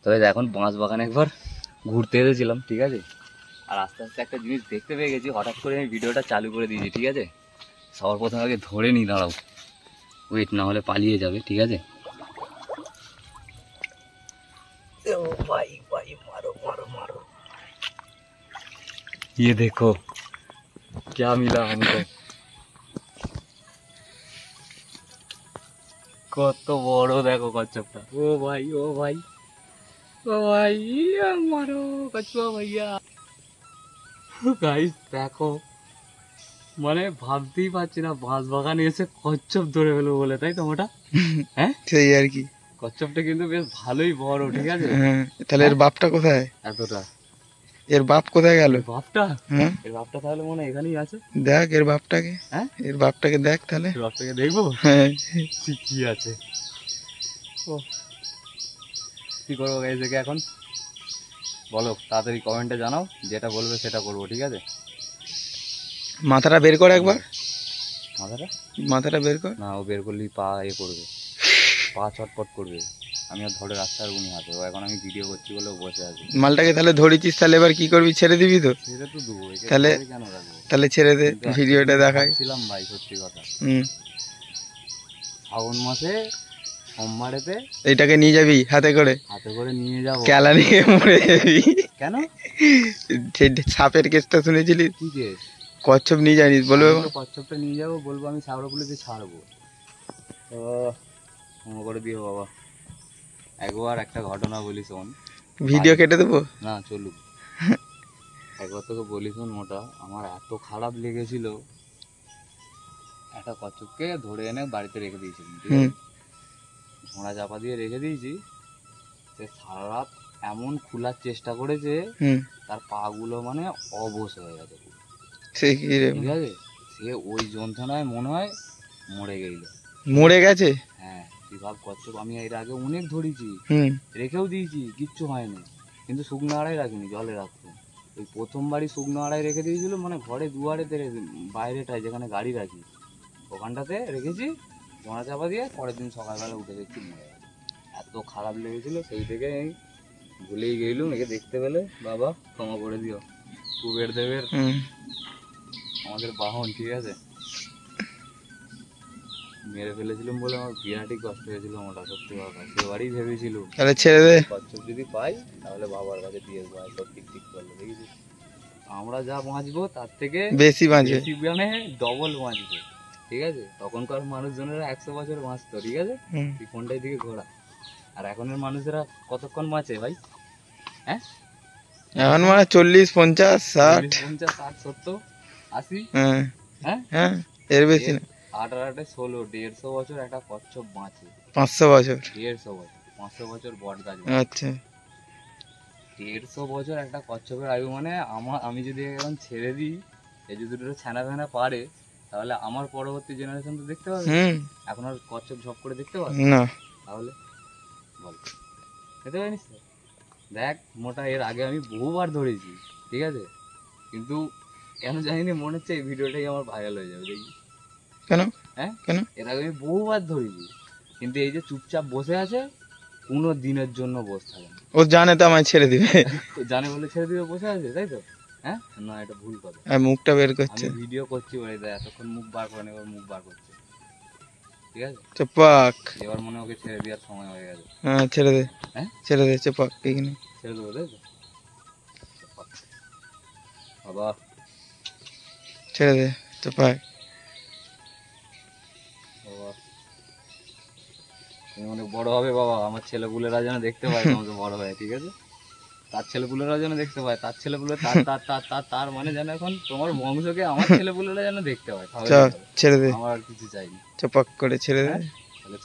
তবে এখন বাঁশ বাগানে একবার ঘুরতে এসেছিলাম, ঠিক আছে। আর আস্তে আস্তে একটা জিনিস দেখতে পেয়ে গেছি, হঠাৎ করে আমি ভিডিওটা চালু করে দিয়েছি, ঠিক আছে। সবার প্রথমে আগে ধরে নিই, দাঁড়াও, ওয়েট, না হলে পালিয়ে যাবে, ঠিক আছে। ভাই ভাই মারো মারো মারো, ये देखो क्या मिला हमको, কত বড় দেখো কচ্ছপটা। ও ভাই ও ভাই ও ভাই, মারো কচ্ছপ ভাইয়া। গাইস দেখো, মানে ভাবতেই পারছি না বাঁশ বাগানে এসে কচ্ছপ ধরে ফেলবো বলে, তাই তো ওটা? হ্যাঁ সেই আর কি। কচ্ছপটা কিন্তু বেশ ভালোই বড়, ঠিক আছে। তাহলে এর বাপটা কোথায়? এতটা এর বাপ কোথায় গেল? বাপটা, এর বাপটা তাহলে মনে হয় এখানেই আছে। দেখ এর বাপটাকে, হ্যাঁ এর বাপটাকে দেখ তাহলে। বাপটাকে দেখবো, হ্যাঁ কি আছে। ও কি করবো গাইস দেখে এখন, বলো তাড়াতাড়ি কমেন্টে জানাও, যেটা বলবে সেটা করবো, ঠিক আছে। মাথাটা বের কর একবার, মাথাটা মাথাটা বের কর। না, ও বের করলেই পা করবে, পা চটপট করবে, আমি আর ধরে রাস্তা আর উনি হাতে। ও এখন আমি ভিডিও করছি বলে বসে আছে। মালটাকে তাহলে ধরেছিস, তাহলে এবার কি করবি? ছেড়ে দিবি তো? ছেড়ে তো দেবো, তাহলে কেন রাখবো? তাহলে ছেড়ে দে, ভিডিওটা দেখাই। ছিলাম ভাই, সত্যি কথা। শ্রাবণ মাসে সোমবারেতে এইটাকে নিয়ে যাবি হাতে করে নিয়ে যাবো, কেলা নিয়ে মরে যাবি। কেন? সেই সাপের কেসটা শুনেছিলিস? কি কেস? কচ্ছপ নিয়ে যাইনিস, বলবো কচ্ছপটা নিয়ে যাবো, বলবো আমি সাবড়া পুলিশে ছাড়বো। করে দিও বাবা। একবার একটা ঘটনা বলি শোন, ভিডিও কেটে দেবো না চলুক। একবার তোকে বলি শোন, মোটা আমার এত খারাপ লেগেছিল, একটা কচ্ছপকে ধরে এনে বাড়িতে রেখে দিয়েছিলাম, ঠিক আছে। ঝোড়া চাপা দিয়ে রেখে দিয়েছি, সে সারা রাত এমন খোলার চেষ্টা করেছে, তার পা গুলো মানে অবশ হয়ে গেছে, ঠিক আছে। সে ওই যন্ত্রণায় মনে হয় মরে গেছে। হ্যাঁ, তুই ভাব, কচ্ছপ আমি এর আগে অনেক ধরেছি, রেখেও দিয়েছি, কিচ্ছু হয়নি, কিন্তু শুকনো আড়াই রাখিনি, জলে রাখতো। ওই প্রথমবারই শুকনো আড়াই রেখে দিয়েছিল, মানে ঘরে দুয়ারেতে বাইরেটায় যেখানে গাড়ি রাখি ওখানটাতে রেখেছি জোড়া চাপা দিয়ে। পরের দিন সকালবেলা উঠে দেখছি মরে গেছে। এত খারাপ লেগেছিল, সেই থেকে আমি ভুলেই গেলাম। একে দেখতে পেলে বাবা ক্ষমা করে দিও, কুবের দেবের আমাদের বাহন, ঠিক আছে। মেরে ফেলেছিলাম বলে আমার বিরাটই কষ্ট হয়েছিল, মোটা সত্যি কথা। সেবারই ভেবেছিল তাহলে ছেড়ে দে, কচ্ছপ যদি পাই তাহলে বাবার কাছে দিয়ে দেবো, সব ঠিক ঠিক করলে। দেখেছিস আমরা যা বাঁচবো তার থেকে বেশি বাঁচবে, মানে ডবল বাঁচবে, ঠিক আছে। তখনকার মানুষজনেরা 100 বছর বাঁচতো, ঠিক আছে। তুই কোনটার দিকে ঘোরা, আর এখনের মানুষেরা কতক্ষণ বাঁচে ভাই? হ্যাঁ, এখন মানে 40, 50, 60, 50, 60, 70, 80, হ্যাঁ হ্যাঁ, এর বেশি না। 8 আর 8 16, 150 বছর একটা কচ্ছপ বাঁচে। 500 বছর, 150 বছর, 500 বছর বট গাছ। আচ্ছা, 150 বছর একটা কচ্ছপের আয়ু। মানে আমি যদি এখন ছেড়ে দিই, এই যদি দুটো ছানা ফেনা পারে, তাহলে আমার পরবর্তী জেনারেশন তো দেখতে পাবে। এখন আর কচ্ছপ ঝপ করে দেখতে পাবে না, তাহলে বল দেখতে পারিস তো? দেখ মোটা, এর আগে আমি বহুবার ধরেছি, ঠিক আছে, কিন্তু কেন জানিনি মনে হচ্ছে এই ভিডিওটাই আমার ভাইরাল হয়ে যাবে। দেখি কেন? হ্যাঁ কেন? এর আগে আমি বহুবার ধরেছি, কিন্তু এই যে চুপচাপ বসে আছে, কোনো দিনের জন্য বসে থাকে না। ও জানে তো আমায় ছেড়ে দিবে, জানে বলে ছেড়ে দিবে, বসে আছে, তাই তো? হ্যাঁ, না এটা ভুল কথা। মুখটা বের করছে, আমি ভিডিও করছি বলে এতক্ষণ মুখ বার করে, এবার মুখ বার করছে, ঠিক আছে। চপাক, এবার মনে ওকে ছেড়ে দেওয়ার সময় হয়ে গেছে। হ্যাঁ ছেড়ে দে, হ্যাঁ ছেড়ে দে, চপাক, এখানে ছেড়ে দেবো, তাই তো? বাবা ছেড়ে দে, চপাক। বাবা তুমি অনেক বড় হবে বাবা, আমার ছেলেপুলেরা যেন দেখতে পায় তোমাকে বড় হয়, ঠিক আছে। তার ছেলেপুলেরা যেন দেখতে পায়, তার ছেলেপুলে তার তার তার তার তার মানে যেন এখন তোমার বংশকে আমার ছেলেপুলেরা যেন দেখতে পায়। ছেড়ে দে, আমার আর কিছু চাইনি, চপাক করে ছেড়ে দে। তাহলে